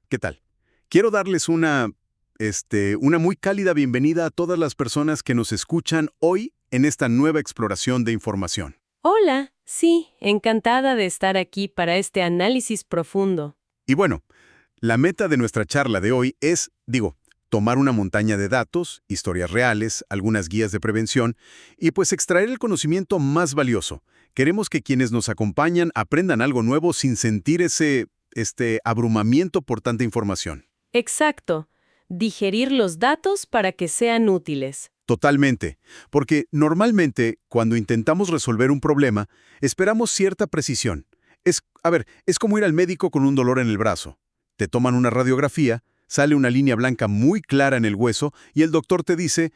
¿Qué tal? Quiero darles una muy cálida bienvenida a todas las personas que nos escuchan hoy en esta nueva exploración de información. Hola, sí, encantada de estar aquí para este análisis profundo. Y bueno, la meta de nuestra charla de hoy es, tomar una montaña de datos, historias reales, algunas guías de prevención y pues extraer el conocimiento más valioso. Queremos que quienes nos acompañan aprendan algo nuevo sin sentir ese abrumamiento por tanta información. Exacto, digerir los datos para que sean útiles. Totalmente, porque normalmente cuando intentamos resolver un problema, esperamos cierta precisión. Es como ir al médico con un dolor en el brazo. Te toman una radiografía, sale una línea blanca muy clara en el hueso y el doctor te dice,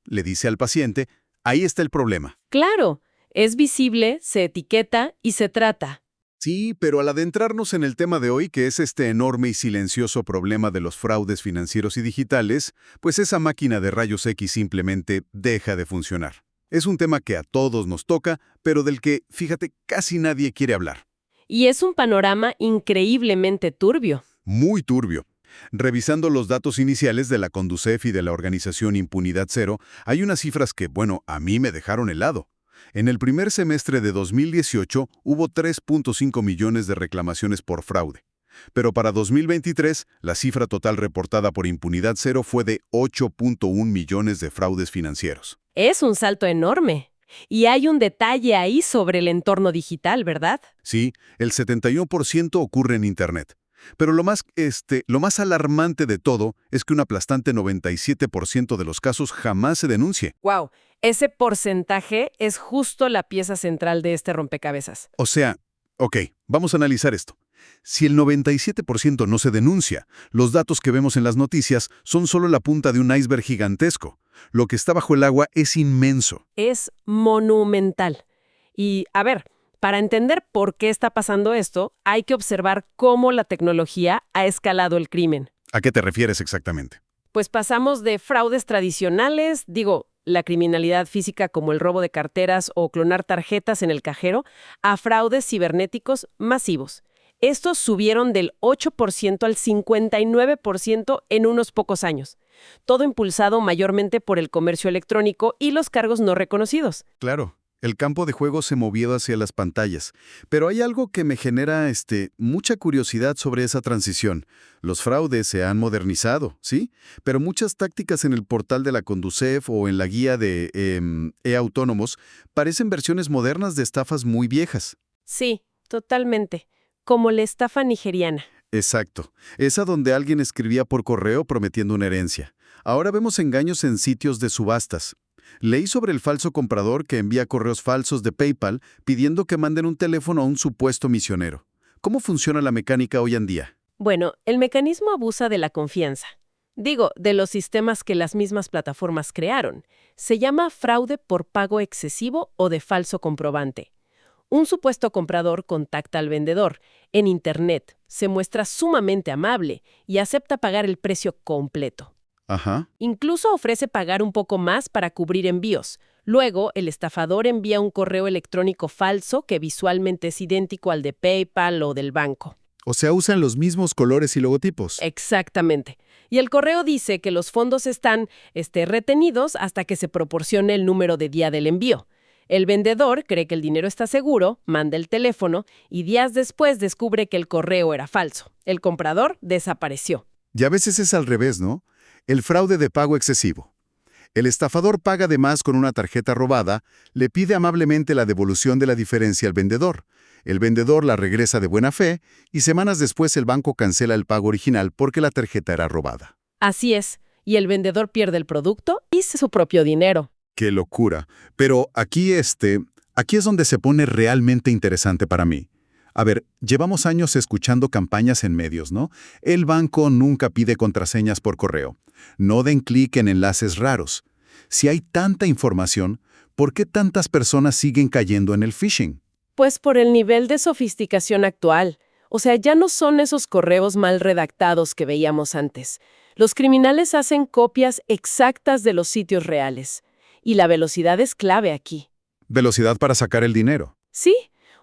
le dice al paciente, ahí está el problema. Claro, es visible, se etiqueta y se trata. Sí, pero al adentrarnos en el tema de hoy, que es este enorme y silencioso problema de los fraudes financieros y digitales, pues esa máquina de rayos X simplemente deja de funcionar. Es un tema que a todos nos toca, pero del que, fíjate, casi nadie quiere hablar. Y es un panorama increíblemente turbio. Muy turbio. Revisando los datos iniciales de la Conducef y de la organización Impunidad Cero, hay unas cifras que, a mí me dejaron helado. En el primer semestre de 2018 hubo 3.5 millones de reclamaciones por fraude. Pero para 2023, la cifra total reportada por Impunidad Cero fue de 8.1 millones de fraudes financieros. Es un salto enorme. Y hay un detalle ahí sobre el entorno digital, ¿verdad? Sí, el 71% ocurre en Internet. Pero lo más alarmante de todo es que un aplastante 97% de los casos jamás se denuncie. Wow, ese porcentaje es justo la pieza central de este rompecabezas. O sea, vamos a analizar esto. Si el 97% no se denuncia, los datos que vemos en las noticias son solo la punta de un iceberg gigantesco. Lo que está bajo el agua es inmenso. Es monumental. Y, a ver, para entender por qué está pasando esto, hay que observar cómo la tecnología ha escalado el crimen. ¿A qué te refieres exactamente? Pues pasamos de fraudes tradicionales, la criminalidad física como el robo de carteras o clonar tarjetas en el cajero, a fraudes cibernéticos masivos. Estos subieron del 8% al 59% en unos pocos años. Todo impulsado mayormente por el comercio electrónico y los cargos no reconocidos. Claro, el campo de juego se movió hacia las pantallas. Pero hay algo que me genera mucha curiosidad sobre esa transición. Los fraudes se han modernizado, ¿sí? Pero muchas tácticas en el portal de la Conducef o en la guía de e-autónomos parecen versiones modernas de estafas muy viejas. Sí, totalmente. Como la estafa nigeriana. Exacto. Esa donde alguien escribía por correo prometiendo una herencia. Ahora vemos engaños en sitios de subastas. Leí sobre el falso comprador que envía correos falsos de PayPal pidiendo que manden un teléfono a un supuesto misionero. ¿Cómo funciona la mecánica hoy en día? Bueno, el mecanismo abusa de la confianza. De los sistemas que las mismas plataformas crearon. Se llama fraude por pago excesivo o de falso comprobante. Un supuesto comprador contacta al vendedor en Internet, se muestra sumamente amable y acepta pagar el precio completo. Ajá. Incluso ofrece pagar un poco más para cubrir envíos. Luego, el estafador envía un correo electrónico falso que visualmente es idéntico al de PayPal o del banco. O sea, usan los mismos colores y logotipos. Exactamente. Y el correo dice que los fondos están retenidos hasta que se proporcione el número de día del envío. El vendedor cree que el dinero está seguro, manda el teléfono y días después descubre que el correo era falso. El comprador desapareció. Y a veces es al revés, ¿no? El fraude de pago excesivo. El estafador paga de más con una tarjeta robada, le pide amablemente la devolución de la diferencia al vendedor. El vendedor la regresa de buena fe y semanas después el banco cancela el pago original porque la tarjeta era robada. Así es, y el vendedor pierde el producto y su propio dinero. ¡Qué locura! Pero aquí es donde se pone realmente interesante para mí. A ver, llevamos años escuchando campañas en medios, ¿no? El banco nunca pide contraseñas por correo. No den clic en enlaces raros. Si hay tanta información, ¿por qué tantas personas siguen cayendo en el phishing? Pues por el nivel de sofisticación actual. O sea, ya no son esos correos mal redactados que veíamos antes. Los criminales hacen copias exactas de los sitios reales. Y la velocidad es clave aquí. Velocidad para sacar el dinero. Sí,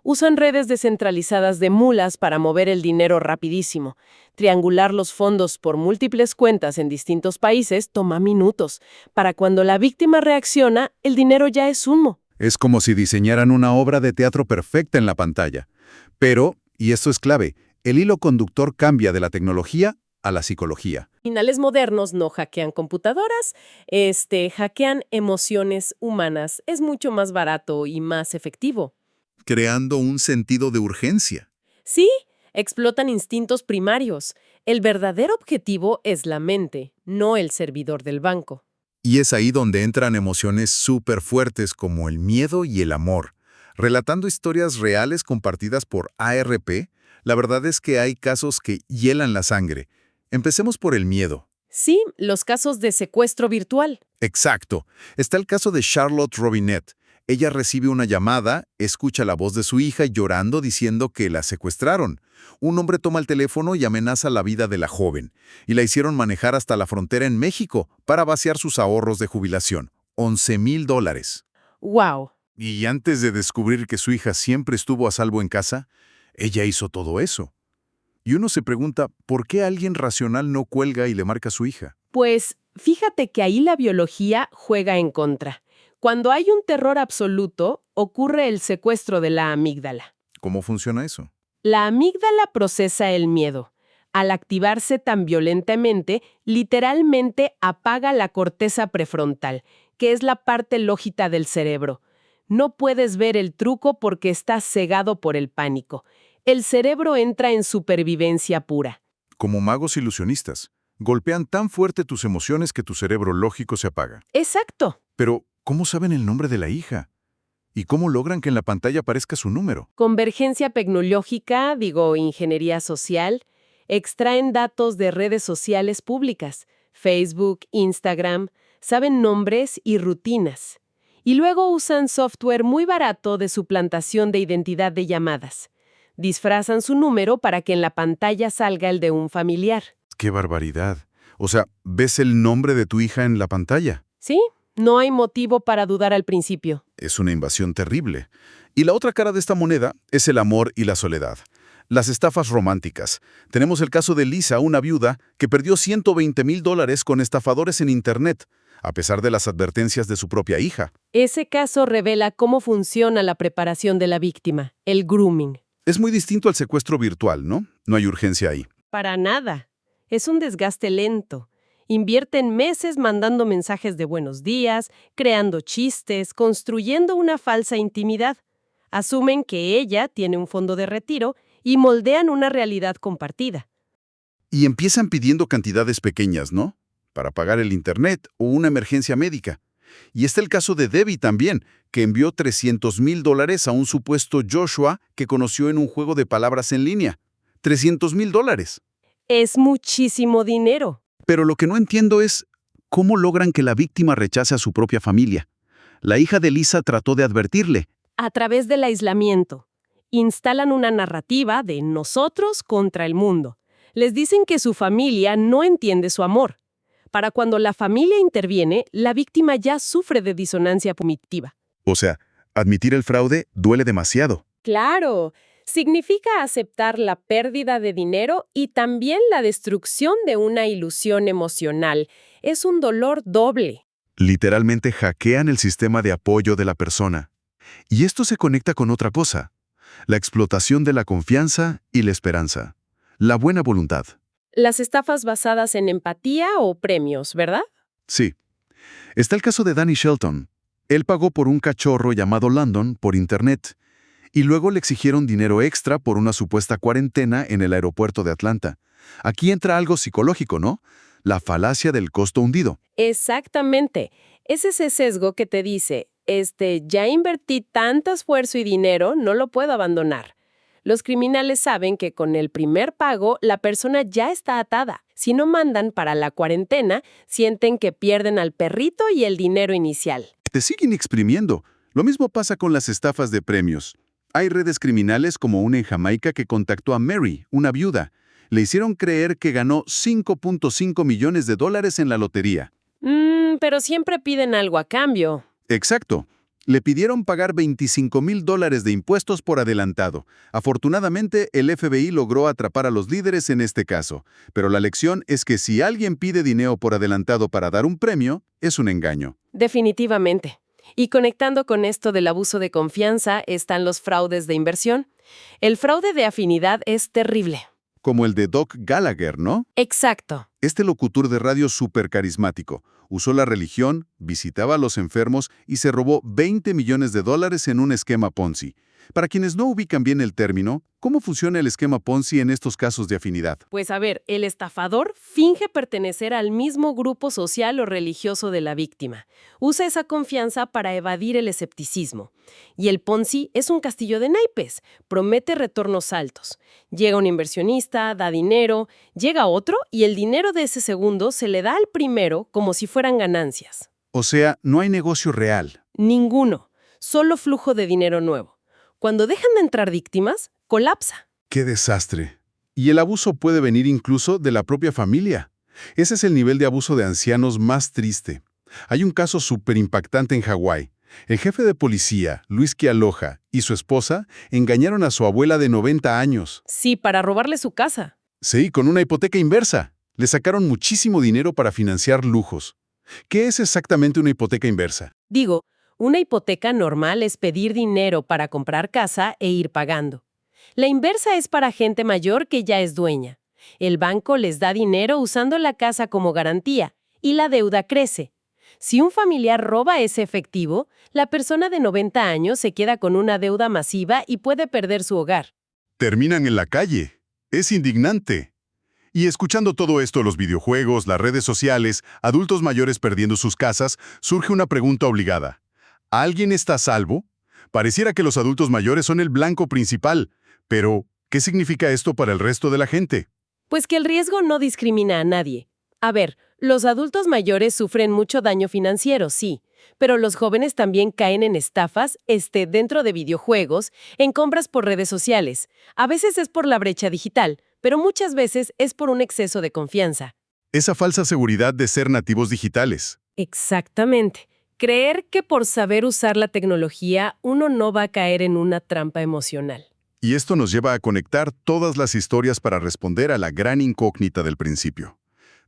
Usan redes descentralizadas de mulas para mover el dinero rapidísimo. Triangular los fondos por múltiples cuentas en distintos países toma minutos. Para cuando la víctima reacciona, el dinero ya es humo. Es como si diseñaran una obra de teatro perfecta en la pantalla. Pero, y esto es clave, el hilo conductor cambia de la tecnología a la psicología. Criminales modernos no hackean computadoras, hackean emociones humanas. Es mucho más barato y más efectivo. Creando un sentido de urgencia. Sí, explotan instintos primarios. El verdadero objetivo es la mente, no el servidor del banco. Y es ahí donde entran emociones súper fuertes como el miedo y el amor. Relatando historias reales compartidas por ARP, la verdad es que hay casos que hielan la sangre. Empecemos por el miedo. Sí, los casos de secuestro virtual. Exacto. Está el caso de Charlotte Robinette. Ella recibe una llamada, escucha la voz de su hija llorando diciendo que la secuestraron. Un hombre toma el teléfono y amenaza la vida de la joven. Y la hicieron manejar hasta la frontera en México para vaciar sus ahorros de jubilación. $11,000. ¡Wow! Y antes de descubrir que su hija siempre estuvo a salvo en casa, ella hizo todo eso. Y uno se pregunta, ¿por qué alguien racional no cuelga y le marca a su hija? Pues fíjate que ahí la biología juega en contra. Cuando hay un terror absoluto, ocurre el secuestro de la amígdala. ¿Cómo funciona eso? La amígdala procesa el miedo. Al activarse tan violentamente, literalmente apaga la corteza prefrontal, que es la parte lógica del cerebro. No puedes ver el truco porque estás cegado por el pánico. El cerebro entra en supervivencia pura. Como magos ilusionistas, golpean tan fuerte tus emociones que tu cerebro lógico se apaga. Exacto. Pero, ¿cómo saben el nombre de la hija? ¿Y cómo logran que en la pantalla aparezca su número? Convergencia tecnológica, ingeniería social, extraen datos de redes sociales públicas, Facebook, Instagram, saben nombres y rutinas. Y luego usan software muy barato de suplantación de identidad de llamadas. Disfrazan su número para que en la pantalla salga el de un familiar. ¡Qué barbaridad! O sea, ¿ves el nombre de tu hija en la pantalla? ¿Sí? No hay motivo para dudar al principio. Es una invasión terrible. Y la otra cara de esta moneda es el amor y la soledad. Las estafas románticas. Tenemos el caso de Lisa, una viuda, que perdió $120,000 con estafadores en Internet, a pesar de las advertencias de su propia hija. Ese caso revela cómo funciona la preparación de la víctima, el grooming. Es muy distinto al secuestro virtual, ¿no? No hay urgencia ahí. Para nada. Es un desgaste lento. Invierten meses mandando mensajes de buenos días, creando chistes, construyendo una falsa intimidad. Asumen que ella tiene un fondo de retiro y moldean una realidad compartida. Y empiezan pidiendo cantidades pequeñas, ¿no? Para pagar el Internet o una emergencia médica. Y está el caso de Debbie también, que envió $300,000 a un supuesto Joshua que conoció en un juego de palabras en línea. $300,000. Es muchísimo dinero. Pero lo que no entiendo es cómo logran que la víctima rechace a su propia familia. La hija de Lisa trató de advertirle. A través del aislamiento. Instalan una narrativa de nosotros contra el mundo. Les dicen que su familia no entiende su amor. Para cuando la familia interviene, la víctima ya sufre de disonancia cognitiva. O sea, admitir el fraude duele demasiado. Claro, significa aceptar la pérdida de dinero y también la destrucción de una ilusión emocional. Es un dolor doble. Literalmente hackean el sistema de apoyo de la persona. Y esto se conecta con otra cosa, la explotación de la confianza y la esperanza, la buena voluntad. Las estafas basadas en empatía o premios, ¿verdad? Sí. Está el caso de Danny Shelton. Él pagó por un cachorro llamado Landon por Internet y luego le exigieron dinero extra por una supuesta cuarentena en el aeropuerto de Atlanta. Aquí entra algo psicológico, ¿no? La falacia del costo hundido. Exactamente. Es ese sesgo que te dice, ya invertí tanto esfuerzo y dinero, no lo puedo abandonar. Los criminales saben que con el primer pago la persona ya está atada. Si no mandan para la cuarentena, sienten que pierden al perrito y el dinero inicial. Te siguen exprimiendo. Lo mismo pasa con las estafas de premios. Hay redes criminales como una en Jamaica que contactó a Mary, una viuda. Le hicieron creer que ganó $5.5 millones en la lotería. Pero siempre piden algo a cambio. Exacto. Le pidieron pagar $25,000 de impuestos por adelantado. Afortunadamente, el FBI logró atrapar a los líderes en este caso. Pero la lección es que si alguien pide dinero por adelantado para dar un premio, es un engaño. Definitivamente. Y conectando con esto del abuso de confianza están los fraudes de inversión. El fraude de afinidad es terrible. Como el de Doc Gallagher, ¿no? Exacto. Este locutor de radio súper carismático usó la religión, visitaba a los enfermos y se robó $20 millones en un esquema Ponzi. Para quienes no ubican bien el término, ¿cómo funciona el esquema Ponzi en estos casos de afinidad? Pues a ver, el estafador finge pertenecer al mismo grupo social o religioso de la víctima. Usa esa confianza para evadir el escepticismo. Y el Ponzi es un castillo de naipes. Promete retornos altos. Llega un inversionista, da dinero, llega otro y el dinero de ese segundo se le da al primero como si fueran ganancias. O sea, no hay negocio real. Ninguno. Solo flujo de dinero nuevo. Cuando dejan de entrar víctimas, colapsa. ¡Qué desastre! Y el abuso puede venir incluso de la propia familia. Ese es el nivel de abuso de ancianos más triste. Hay un caso súper impactante en Hawái. El jefe de policía, Luis Quialoja, y su esposa engañaron a su abuela de 90 años. Sí, para robarle su casa. Sí, con una hipoteca inversa. Le sacaron muchísimo dinero para financiar lujos. ¿Qué es exactamente una hipoteca inversa? Digo, una hipoteca normal es pedir dinero para comprar casa e ir pagando. La inversa es para gente mayor que ya es dueña. El banco les da dinero usando la casa como garantía y la deuda crece. Si un familiar roba ese efectivo, la persona de 90 años se queda con una deuda masiva y puede perder su hogar. Terminan en la calle. Es indignante. Y escuchando todo esto, los videojuegos, las redes sociales, adultos mayores perdiendo sus casas, surge una pregunta obligada. ¿Alguien está a salvo? Pareciera que los adultos mayores son el blanco principal, pero ¿qué significa esto para el resto de la gente? Pues que el riesgo no discrimina a nadie. A ver, los adultos mayores sufren mucho daño financiero, sí, pero los jóvenes también caen en estafas, dentro de videojuegos, en compras por redes sociales. A veces es por la brecha digital, pero muchas veces es por un exceso de confianza. Esa falsa seguridad de ser nativos digitales. Exactamente. Creer que por saber usar la tecnología uno no va a caer en una trampa emocional. Y esto nos lleva a conectar todas las historias para responder a la gran incógnita del principio.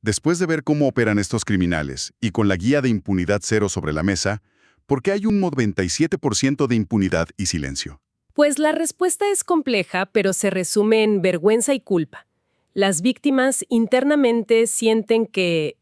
Después de ver cómo operan estos criminales y con la guía de impunidad cero sobre la mesa, ¿por qué hay un 97% de impunidad y silencio? Pues la respuesta es compleja, pero se resume en vergüenza y culpa. Las víctimas internamente sienten que,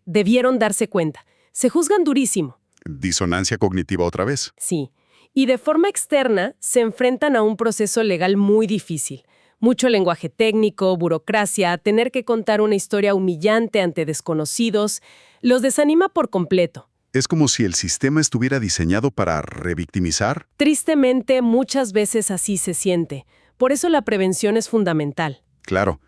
debieron darse cuenta. Se juzgan durísimo. Disonancia cognitiva otra vez. Sí. Y de forma externa se enfrentan a un proceso legal muy difícil. Mucho lenguaje técnico, burocracia, tener que contar una historia humillante ante desconocidos, los desanima por completo. Es como si el sistema estuviera diseñado para revictimizar. Tristemente, muchas veces así se siente. Por eso la prevención es fundamental. Claro.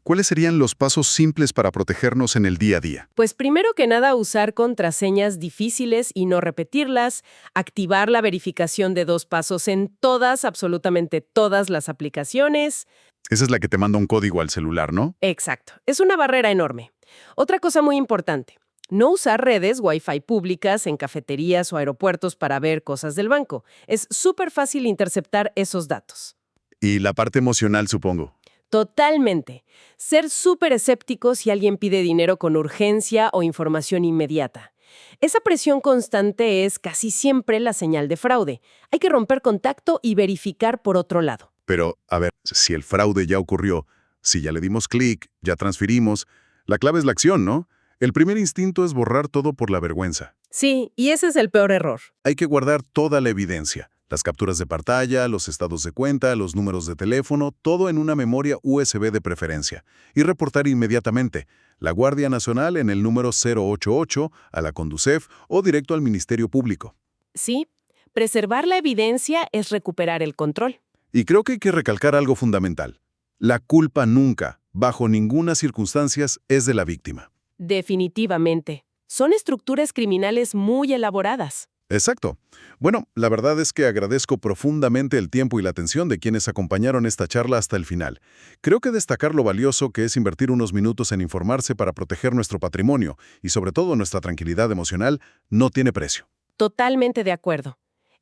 ¿Cuáles serían los pasos simples para protegernos en el día a día? Pues primero que nada usar contraseñas difíciles y no repetirlas, activar la verificación de 2 pasos en todas, absolutamente todas las aplicaciones. Esa es la que te manda un código al celular, ¿no? Exacto, es una barrera enorme. Otra cosa muy importante, no usar redes Wi-Fi públicas en cafeterías o aeropuertos para ver cosas del banco. Es súper fácil interceptar esos datos. Y la parte emocional, supongo. Totalmente. Ser súper escéptico si alguien pide dinero con urgencia o información inmediata. Esa presión constante es casi siempre la señal de fraude. Hay que romper contacto y verificar por otro lado. Pero, a ver, si el fraude ya ocurrió, si ya le dimos clic, ya transferimos, la clave es la acción, ¿no? El primer instinto es borrar todo por la vergüenza. Sí, y ese es el peor error. Hay que guardar toda la evidencia. Las capturas de pantalla, los estados de cuenta, los números de teléfono, todo en una memoria USB de preferencia. Y reportar inmediatamente. La Guardia Nacional en el número 088, a la Conducef o directo al Ministerio Público. Sí, preservar la evidencia es recuperar el control. Y creo que hay que recalcar algo fundamental. La culpa nunca, bajo ninguna circunstancia, es de la víctima. Definitivamente. Son estructuras criminales muy elaboradas. Exacto. Bueno, la verdad es que agradezco profundamente el tiempo y la atención de quienes acompañaron esta charla hasta el final. Creo que destacar lo valioso que es invertir unos minutos en informarse para proteger nuestro patrimonio y sobre todo nuestra tranquilidad emocional no tiene precio. Totalmente de acuerdo.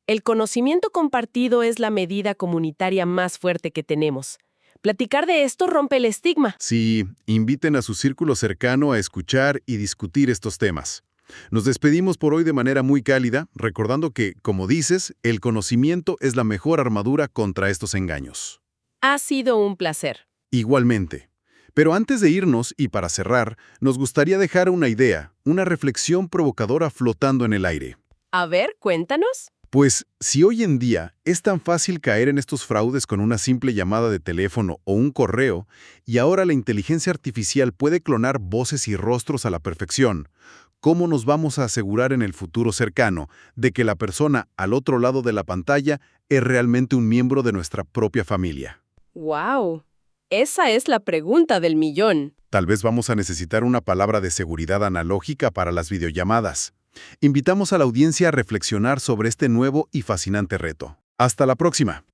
El conocimiento compartido es la medida comunitaria más fuerte que tenemos. Platicar de esto rompe el estigma. Sí, inviten a su círculo cercano a escuchar y discutir estos temas. Nos despedimos por hoy de manera muy cálida, recordando que, como dices, el conocimiento es la mejor armadura contra estos engaños. Ha sido un placer. Igualmente. Pero antes de irnos y para cerrar, nos gustaría dejar una idea, una reflexión provocadora flotando en el aire. A ver, cuéntanos. Pues, si hoy en día es tan fácil caer en estos fraudes con una simple llamada de teléfono o un correo, y ahora la inteligencia artificial puede clonar voces y rostros a la perfección, ¿cómo nos vamos a asegurar en el futuro cercano de que la persona al otro lado de la pantalla es realmente un miembro de nuestra propia familia? ¡Wow! Esa es la pregunta del millón. Tal vez vamos a necesitar una palabra de seguridad analógica para las videollamadas. Invitamos a la audiencia a reflexionar sobre este nuevo y fascinante reto. ¡Hasta la próxima!